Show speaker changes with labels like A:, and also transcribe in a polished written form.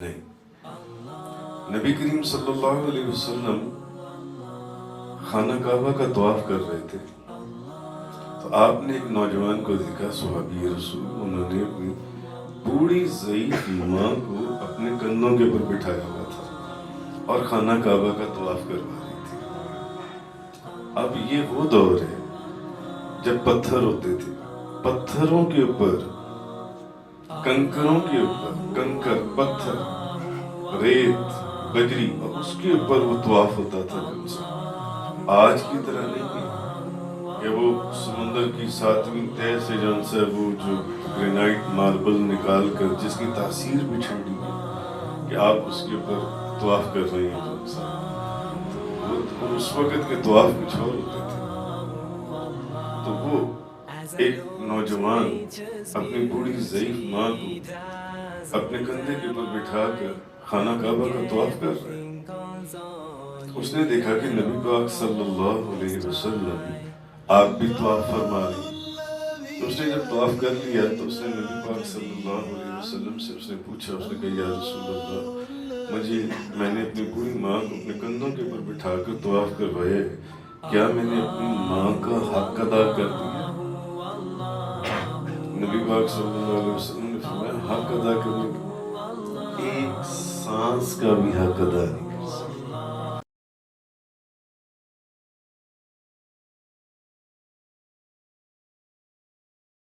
A: نہیں، نبی کریم صلی اللہ علیہ وسلم خانہ کعبہ کا طواف کر رہے تھے تو آپ نے ایک نوجوان کو دیکھا، صحابی رسول، انہوں نے اپنی بوڑھی ضعیف ماں کو اپنے کندھوں کے اوپر بٹھایا ہوا تھا اور خانہ کعبہ کا طواف کروا رہی تھی۔ اب یہ وہ دور ہے جب پتھر ہوتے تھے، پتھروں کے اوپر، کنکروں کے اوپر، کنکر، پتھر، ریت، بجری، اور اس کے اوپر وہ طواف ہوتا تھا۔ آج کی طرح نہیں کہ وہ سمندر کی ساتویں تہہ سے جان سے وہ جو گرینائٹ ماربل نکال کر جس کی تاثیر بھی ٹھنڈی ہے کہ آپ اس کے اوپر طواف کر رہے ہیں، وہ اس وقت کے طواف کچھ اور ہوتے تھے۔ تو وہ ایک نوجوان اپنی بوڑھی ضعیف ماں کو اپنے کندھے کے اوپر بٹھا کر خانہ کعبہ کا طواف کر رہے ہیں۔ اس نے دیکھا کہ نبی پاک صلی اللہ علیہ وسلم آپ بھی طواف فرما رہے ہیں۔ اس نے جب طواف کر لیا تو اس نے نبی پاک صلی اللہ علیہ وسلم سے اس نے پوچھا، اس نے کہا یا رسول اللہ، میں نے اپنی بوڑھی ماں کو اپنے کندھوں کے اوپر بٹھا کر طواف کروایا ہے، کیا میں نے اپنی ماں کا حق ادا کر دیا؟ نبی پاک صلی اللہ علیہ وسلم نے فرمایا حق ادا کرنے کا ایک سانس کا بھی حق ادا نہیں